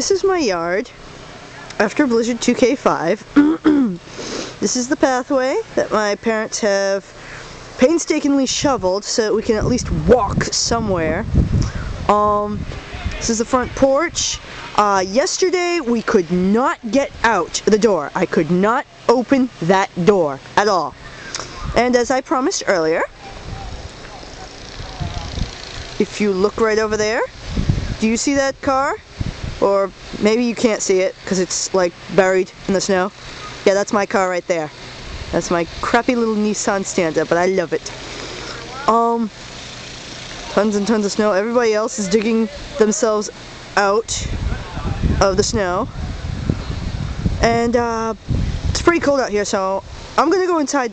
this is my yard after Blizzard 2K5. This is the pathway that my parents have painstakingly shoveled so that we can at least walk somewhere. This is the front porch. Yesterday we could not get out the door. I could not open that door at all. And as I promised earlier, if you look right over there, do you see that car? Or maybe you can't see it because it's like buried in the snow. Yeah, that's my car right there. That's my crappy little Nissan Stanza, but I love it. Tons and tons of snow. Everybody else is digging themselves out of the snow. And it's pretty cold out here, so I'm gonna go inside now.